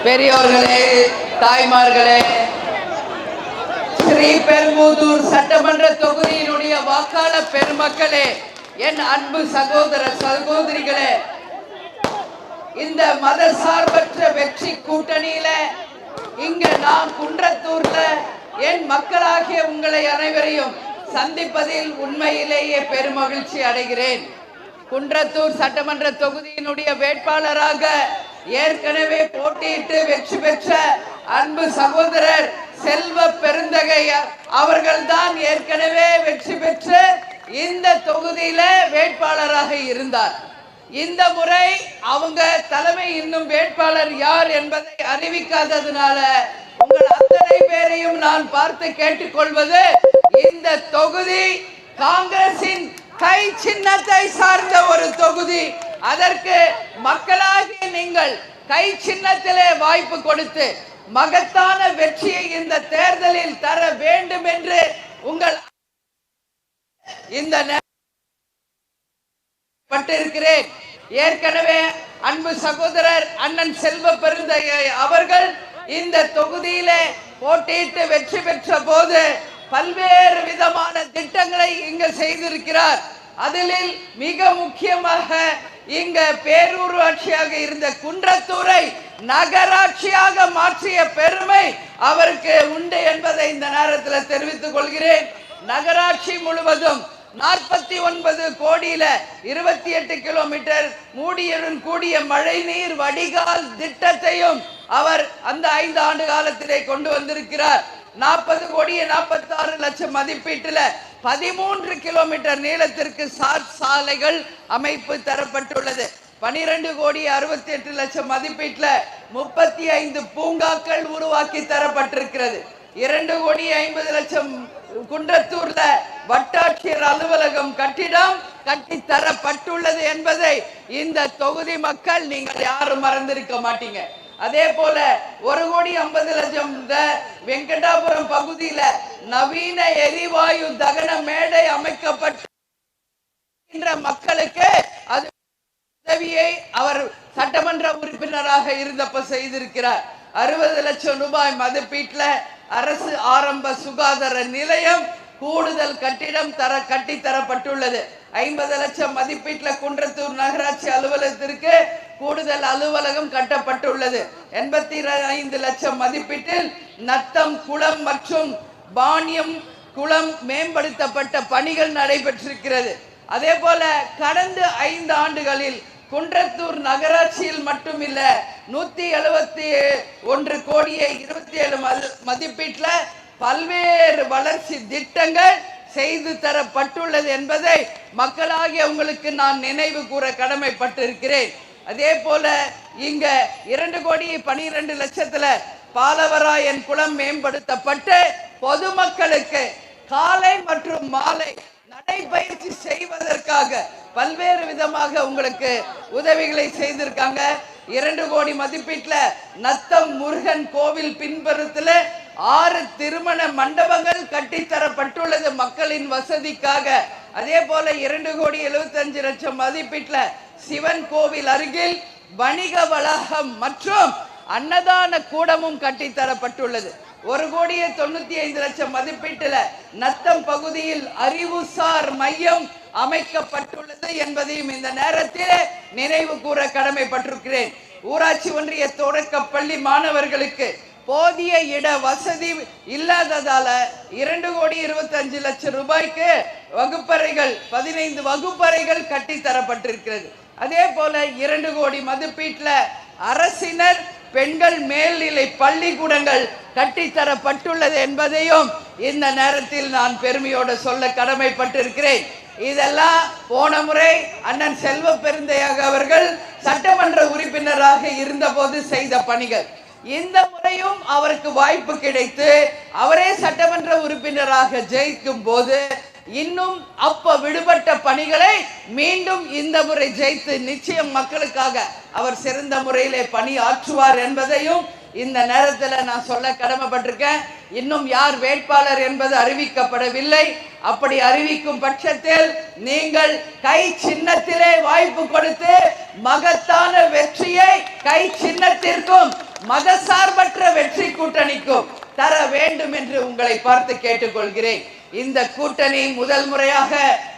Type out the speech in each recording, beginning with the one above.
பெரியோர்களே, தாய்மார்களே, ஸ்ரீபெரும்புதூர் சட்டமன்ற தொகுதியினுடைய வாக்காளர் பெருமக்களே, என் அன்பு சகோதர சகோதரிகளே, இந்த மதசார்பற்ற வெற்றி கூட்டணியில இங்க நான் குன்றத்தூர்ல என் மக்களாகிய உங்களை அனைவரையும் சந்திப்பதில் உண்மையிலேயே பெருமகிழ்ச்சி அடைகிறேன். குன்றத்தூர் சட்டமன்ற தொகுதியினுடைய வேட்பாளராக ஏற்கனவே போட்டியிட்டு வெற்றி பெற்ற அன்பு சகோதரர் செல்வ பெருந்தகை அவர்கள்தான் ஏற்கனவே வெற்றி பெற்று இந்த தொகுதியில வேட்பாளராக இருந்தார். இந்த முறை அவங்க தலைமை இன்னும் வேட்பாளர் யார் என்பதை அறிவிக்காததுனால உங்கள் அத்தனை பேரையும் நான் பார்த்து கேட்டுக்கொள்வது, இந்த தொகுதி காங்கிரசின் கை சின்னத்தை சார்ந்த ஒரு தொகுதி. அதற்கு மக்களாகிய நீங்கள் கை சின்னத்திலே வாய்ப்பு கொடுத்து மகத்தான வெற்றியை இந்த தேர்தலில் தர வேண்டும் என்று உங்கள் இந்த பட்டிருக்கிறேன். ஏற்கனவே அன்பு சகோதரர் அண்ணன் செல்வ பெருந்தகை அவர்கள் இந்த தொகுதியிலே போட்டியிட்டு வெற்றி பெற்ற போது பல்வேறு விதமான திட்டங்களை இங்க செய்திருக்கிறார். அதில் மிக முக்கியமாக இங்க பேரூராட்சியாக இருந்த குன்றத்தூரை நகராட்சியாக மாற்றிய பெருமை அவருக்கு உண்டு என்பதை இந்த நேரத்தில் தெரிவித்துக் கொள்கிறேன். நகராட்சி முழுவதும் 49 கோடியில 28 கிலோமீட்டர் மூடியுடன் கூடிய மழைநீர் வடிகால் திட்டத்தையும் அவர் அந்த 5 ஆண்டு காலத்திலே கொண்டு வந்திருக்கிறார். 40 கோடியே 46 லட்சம் மதிப்பீட்டில் 13 கிலோமீட்டர் நீளத்திற்கு சார் சாலைகள் அமைப்பு தரப்பட்டுள்ளது. 12 கோடி 68 லட்சம் மதிப்பீட்டில் 35 பூங்காக்கள் உருவாக்கி தரப்பட்டிருக்கிறது. 2 கோடி 50 லட்சம் குன்றத்தூர்ல வட்டாட்சியர் அலுவலகம் கட்டிடம் கட்டி தரப்பட்டுள்ளது என்பதை இந்த தொகுதி மக்கள் நீங்கள் யாரும் மறந்திருக்க மாட்டீங்க. அதே போல 1 கோடி 50 லட்சம் வெங்கடாபுரம் பகுதியில நவீன எரிவாயு தகன மேடை அமைக்கப்பட்ட மக்களுக்கு அது உதவியை அவர் சட்டமன்ற உறுப்பினராக இருந்தப்ப செய்திருக்கிறார். 60 லட்சம் ரூபாய் மதிப்பீட்டில் அரசு ஆரம்ப சுகாதார நிலையம் கூடுதல் கட்டிடம் கட்டி தரப்பட்டுள்ளது. 50 லட்சம் மதிப்பீட்டில் குன்றத்தூர் நகராட்சி அலுவலகத்திற்கு கூடுதல் அலுவலகம் கட்டப்பட்டுள்ளது. 85 லட்சம் மதிப்பீட்டில் நத்தம் குளம் மற்றும் பாணியம் குளம் மேம்படுத்தப்பட்ட பணிகள் நடைபெற்றிருக்கிறது. அதே போல கடந்த 5 ஆண்டுகளில் குன்றத்தூர் நகராட்சியில் மட்டுமில்ல 171 கோடியே 27 மதிப்பீட்டில் பல்வேறு வளர்ச்சி திட்டங்கள் செய்து தரப்பட்டுள்ளது என்பதை மக்களாகிய உங்களுக்கு நான் நினைவு கூற கடமைப்பட்டிருக்கிறேன். அதே போல இங்க 2 கோடி 12 லட்சத்துல பாலவராயன் குளம் மேம்படுத்தப்பட்டு பொதுமக்களுக்கு காலை மற்றும் மாலை நடைபயிற்சி செய்வதற்காக பல்வேறு விதமாக உங்களுக்கு உதவிகளை செய்திருக்காங்க. 2 கோடி மதிப்பீட்டில் நத்தம் முருகன் கோவில் பின்புறத்தில் 6 திருமண மண்டபங்கள் கட்டித்தரப்பட்டுள்ளது மக்களின் வசதிக்காக. அதே போல 2 கோடி 75 லட்சம் மதிப்பீட்டில் சிவன் கோவில் அருகில் வணிக வளாகம் மற்றும் அன்னதான கூடமும் கட்டித்தரப்பட்டுள்ளது. 1 கோடியே 95 லட்சம் மதிப்பீட்டில் நத்தம் பகுதியில் அறிவுசார் மையம் அமைக்கப்பட்டுள்ளது என்பதையும் இந்த நேரத்தில் நினைவு கூற கடமைப்பட்டிருக்கிறேன். ஊராட்சி ஒன்றிய தொடக்க பள்ளி மாணவர்களுக்கு போதிய இட வசதி இல்லாததால 2 கோடி 25 லட்சம் ரூபாய்க்கு வகுப்பறைகள் 15 வகுப்பறைகள் கட்டி தரப்பட்டிருக்கிறது. அதே போல 2 கோடி மதிப்பீட்டில் அரசினர் பெண்கள் மேல்நிலை பள்ளிக்கூடங்கள் கட்டித்தரப்பட்டுள்ளது என்பதையும் இந்த நேரத்தில் நான் பெருமையோடு சொல்ல கடமைப்பட்டிருக்கிறேன். இதெல்லாம் போன முறை அண்ணன் செல்வ பெருந்தையாக அவர்கள் சட்டமன்ற உறுப்பினராக இருந்தபோது செய்த பணிகள். இந்த முறையும் அவருக்கு வாய்ப்பு கிடைத்து அவரே சட்டமன்ற உறுப்பினராக ஜெயிக்கும் போது இன்னும் அப்ப விடுபட்ட பணிகளை மீண்டும் இந்த முறை ஜெயித்து நிச்சயம் மக்களுக்காக அவர் சிறந்த முறையிலே பணி ஆற்றுவார் என்பதையும் இந்த நேரத்தில் நான் சொல்ல கடமைப்பட்டிருக்கேன். இன்னும் யார் வேட்பாளர் என்பது அறிவிக்கப்படவில்லை. அப்படி அறிவிக்கும் பட்சத்தில் நீங்கள் கை சின்னத்திலே வாய்ப்பு கொடுத்து மகத்தான வெற்றியை கை சின்னத்திற்கும் மதசார்பற்ற வெற்றி கூட்டணிக்கும் தர வேண்டும் என்று உங்களை பார்த்து கேட்டுக்கொள்கிறேன். இந்த கூட்டணி முதல் முறையாக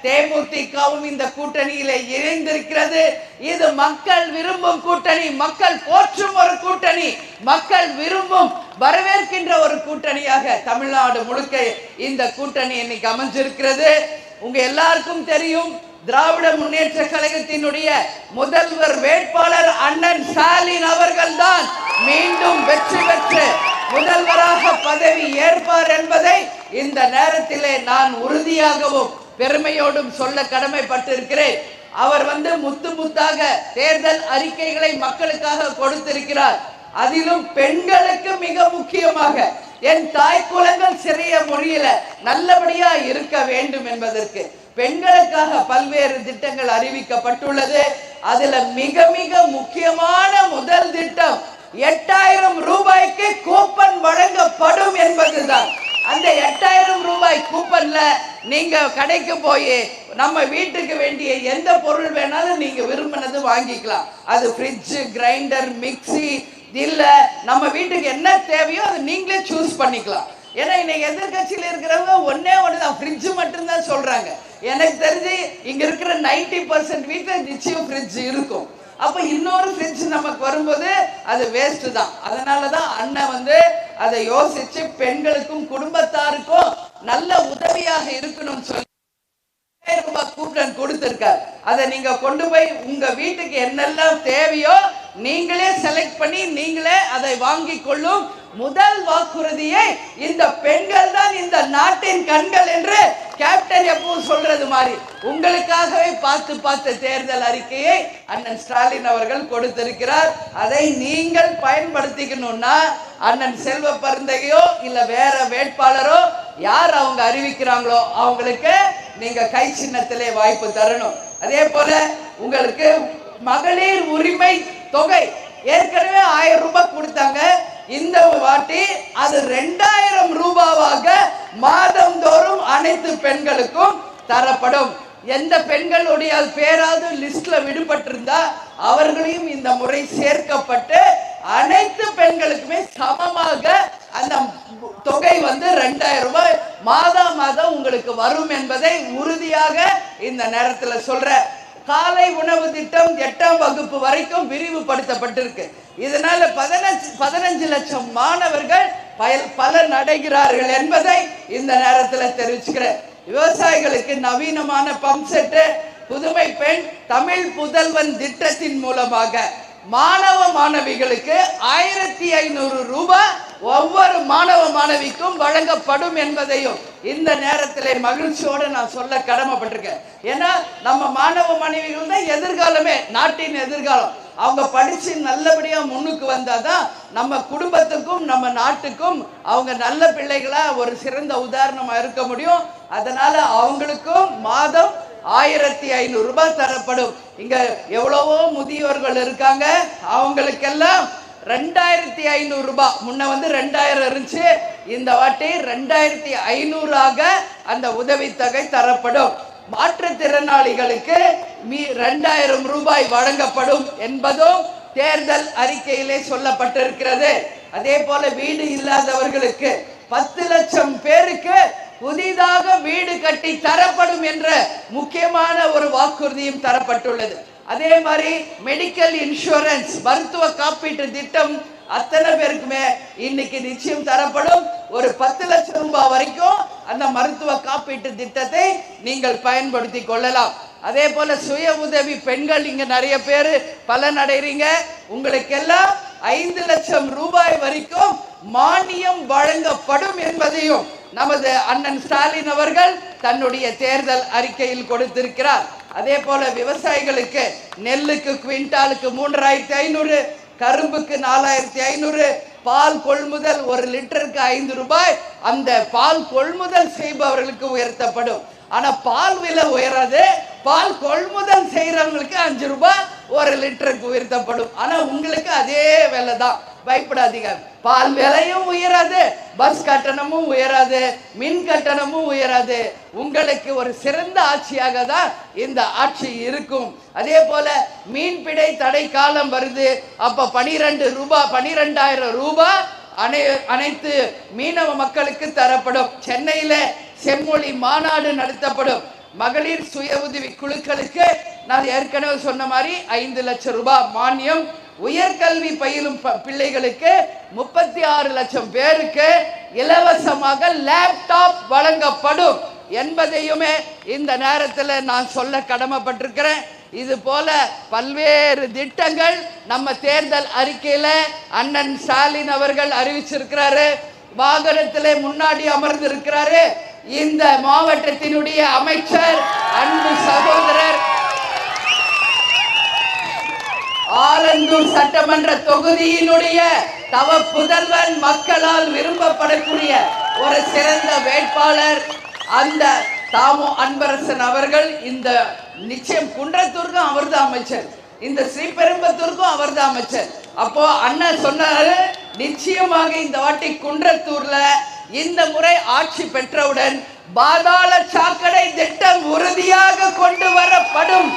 தேமுதிகவும் இந்த கூட்டணியில இணைந்திருக்கிறது. இது மக்கள் விரும்பும் கூட்டணி, மக்கள் போற்றும் ஒரு கூட்டணி, மக்கள் விரும்பும் வரவேற்கின்ற ஒரு கூட்டணியாக தமிழ்நாடு முழுக்க இந்த கூட்டணி இன்னைக்கு அமைஞ்சிருக்கிறது. உங்க எல்லாருக்கும் தெரியும், திராவிட முன்னேற்ற கழகத்தினுடைய முதல்வர் வேட்பாளர் அண்ணன் ஸ்டாலின் அவர்கள் தான் மீண்டும் வெற்றி பெற்று முதல்வராக பதவி ஏற்பார் என்பதை இந்த நேரத்திலே நான் உறுதியாகவும் பெருமையோடும் சொல்ல கடமைப்பட்டிருக்கிறேன். அவர் முத்து முத்தாக தேர்தல் அறிக்கைகளை மக்களுக்காக கொடுத்திருக்கிறார். அதிலும் பெண்களுக்கு மிக முக்கியமாக என் தாய் குலங்கள் சிறிய மொழியில நல்லபடியா இருக்க வேண்டும் என்பதற்கு பெண்களுக்காக பல்வேறு திட்டங்கள் அறிவிக்கப்பட்டுள்ளது. அதுல மிக மிக முக்கியமான முதல் திட்டம் 8000 ரூபாய்க்கு கூப்பன் வழங்கப்படும் என்பதுதான். அந்த 8000 ரூபாய் கூப்பன்ல நீங்க கடைக்கு போய் நம்ம வீட்டுக்கு வேண்டிய எந்த பொருள் வேணாலும் நீங்க விரும்பினது வாங்கிக்கலாம். அது ஃப்ரிட்ஜ், கிரைண்டர், மிக்சி, இல்ல நம்ம வீட்டுக்கு என்ன தேவையோ அது நீங்களே சூஸ் பண்ணிக்கலாம். ஏன்னா இன்னைக்கு எதிர்கட்சியில் இருக்கிறவங்க ஒண்ணுதான் ஃப்ரிட்ஜ் மட்டும்தான் சொல்றாங்க. எனக்கு தெரிஞ்சு இங்க இருக்கிற 90% வீட்டுல நிச்சயம் ஃப்ரிட்ஜ் இருக்கும். அப்ப இன்னொரு ஃப்ரிட்ஜ் நமக்கு வரும்போது அது வேஸ்ட் தான். அதனாலதான் அண்ணன் அதை யோசிச்சு பெண்களுக்கும் குடும்பத்தாருக்கும் நல்ல உதவியாக இருக்கணும்னு சொல்லி ரூபாய் கூப்பன் கொடுத்திருக்காரு. அதை நீங்க கொண்டு போய் உங்க வீட்டுக்கு என்னெல்லாம் தேவையோ நீங்களே செலக்ட் பண்ணி நீங்களே அதை வாங்கி கொள்ளும் முதல் வாக்குறுதியை இந்த பெண்கள் தான் இந்த நாட்டின் கண்கள் என்று கேப்டன் எப்பவும் சொல்றது மாதிரி உங்களுக்காகவே பார்த்து தேர்தல் அறிக்கையை அண்ணன் ஸ்டாலின் அவர்கள் கொடுத்திருக்கிறார். அதை நீங்கள் பயன்படுத்திக்கணும்னா அண்ணன் செல்வ பெருந்தகையோ இல்ல வேற வேட்பாளரோ யார் அவங்க அறிவிக்கிறாங்களோ அவங்களுக்கு நீங்க கை சின்னத்திலே வாய்ப்பு தரணும். அதே போல உங்களுக்கு மகளிர் உரிமை தொகை ஏற்கனவே 1000 ரூபாய் கொடுத்தாங்க. இந்த வாட்டி அது 2000 ரூபாவாக மாதந்தோறும் அனைத்து பெண்களுக்கும் தரப்படும். எந்த பெண்களுடைய பேராவது லிஸ்ட்ல விடுபட்டிருந்தா அவர்களையும் இந்த முறை சேர்க்கப்பட்டு அனைத்து பெண்களுக்குமே சமமாக அந்த தொகை 2000 ரூபாய் மாதம் உங்களுக்கு வரும் என்பதை உறுதியாக இந்த நேரத்தில் சொல்ற. காலை உணவு திட்டம் 8ஆம் வகுப்பு வரைக்கும் விரிவுபடுத்தப்பட்டிருக்கு. இதனால 15 லட்சம் மாணவர்கள் பலன் அடைகிறார்கள் என்பதை இந்த நேரத்தில் தெரிவிச்சுக்கிறேன். விவசாயிகளுக்கு நவீனமான பம்ப் செட்டு, புதுமை பெண் தமிழ் புதல்வன் திட்டத்தின் மூலமாக மாணவ மாணவிகளுக்கு 1500 ரூபாய் ஒவ்வொரு மாணவ மாணவிக்கும் வழங்கப்படும் என்பதையும் இந்த நேரத்தில் மகிழ்ச்சியோடு நான் சொல்ல கடமைப்பட்டிருக்கேன். ஏன்னா நம்ம மாணவ மாணவிகள் தான் எதிர்காலமே, நாட்டின் எதிர்காலம். அவங்க படிச்சு நல்லபடியா முன்னுக்கு வந்தாதான் நம்ம குடும்பத்துக்கும் நம்ம நாட்டுக்கும் அவங்க நல்ல பிள்ளைகளா ஒரு சிறந்த உதாரணமா இருக்க முடியும். அதனால அவங்களுக்கும் மாதம் 1500 ரூபாய் தரப்படும். இங்க எவ்வளவோ முதியோர்கள் இருக்காங்க, அவங்களுக்கெல்லாம் 2500 ரூபாய். முன்ன 2000 இருந்துச்சு, இந்த வாட்டி 2500 ஆக அந்த உதவித்தொகை தரப்படும். மாற்றுத்திறனாளிகளுக்கு 2000 ரூபாய் வழங்கப்படும் என்பதும் தேர்தல் அறிக்கையிலே சொல்லப்பட்டிருக்கிறது. அதே போல வீடு இல்லாதவர்களுக்கு 10 லட்சம் பேருக்கு புதிதாக வீடு கட்டி தரப்படும் என்ற முக்கியமான ஒரு வாக்குறுதியும் தரப்பட்டுள்ளது. அதே மாதிரி மெடிக்கல் இன்சூரன்ஸ், மருத்துவ காப்பீட்டு திட்டம் அத்தனை பேருக்குமே இன்னைக்கு நிச்சயம் தரப்படும். ஒரு 10 லட்சம் ரூபாய் வரைக்கும் அந்த மருத்துவ காப்பீட்டு திட்டத்தை நீங்கள் பயன்படுத்தி கொள்ளலாம். அதே போல சுய உதவி பெண்கள் இங்க நிறைய பேர் பலன் அடைறீங்க. உங்களுக்கெல்லாம் 5 லட்சம் ரூபாய் வரைக்கும் மானியம் வழங்கப்படும் என்பதையும் நமது அண்ணன் ஸ்டாலின் அவர்கள் தன்னுடைய தேர்தல் அறிக்கையில் கொடுத்திருக்கிறார். அதே போல விவசாயிகளுக்கு நெல்லுக்கு குவிண்டாலுக்கு 3500, கரும்புக்கு 4500, பால் கொள்முதல் 1 லிட்டருக்கு 5 ரூபாய் அந்த பால் கொள்முதல் செய்பவர்களுக்கு உயர்த்தப்படும். ஆனா பால் விலை உயராது, பால் கொள்முதல் செய்யறவங்களுக்கு 5 ரூபாய் 1 லிட்டருக்கு உயர்த்தப்படும். ஆனா உங்களுக்கு அதே விலை தான். பயப்படாதீங்க. பால் விலையும் உயராது, பஸ் கட்டணமும் உயராது, மின் கட்டணமும் உயராது. உங்களுக்கு ஒரு சிறந்த ஆட்சியாக தான் இந்த ஆட்சி இருக்கும். அதே போல மீன்பிடை தடை காலம் வருது. அப்ப 12,000 ரூபாய் அனைத்து மீனவ மக்களுக்கு தரப்படும். சென்னையில செம்மொழி மாநாடு நடத்தப்படும். மகளிர் சுய உதவி குழுக்களுக்கு நான் ஏற்கனவே சொன்ன மாதிரி 5 லட்சம் ரூபாய் மானியம். உயர்கல்வி பயிலும் பிள்ளைகளுக்கு 36 லட்சம் பேருக்கு இலவசமாக லேப்டாப் வழங்கப்படும் என்பதையுமே இந்த நேரத்தில் நான் சொல்ல கடமைப்பட்டிருக்கிறேன். இது போல பல்வேறு திட்டங்கள் நம்ம தேர்தல் அறிக்கையில அண்ணன் ஸ்டாலின் அவர்கள் அறிவிச்சிருக்கிறாரு. வாகனத்திலே முன்னாடி அமர்ந்து இருக்கிறாரு இந்த மாவட்டத்தினுடைய அமைச்சர், அன்பு சகோதரர், ஆலந்தூர் சட்டமன்ற தொகுதியினுடைய தவ புதல்வன், மக்களால் விரும்பப்படக்கூடிய ஒரு சிறந்த வேட்பாளர் அந்த தாமோ அன்பரசன் அவர்கள். இந்த நிச்சயம் குன்றத்தூருக்கும் அவர் தான் அமைச்சர், இந்த ஸ்ரீபெரும்பத்தூருக்கும் அவர் தான் அமைச்சர். அப்போ அண்ணன் சொன்னாரு, நிச்சயமாக இந்த வாட்டி குன்றத்தூர்ல இந்த முறை ஆட்சி பெற்றவுடன் பாதாள சாக்கடை திட்டம் உறுதியாக கொண்டு வரப்படும்.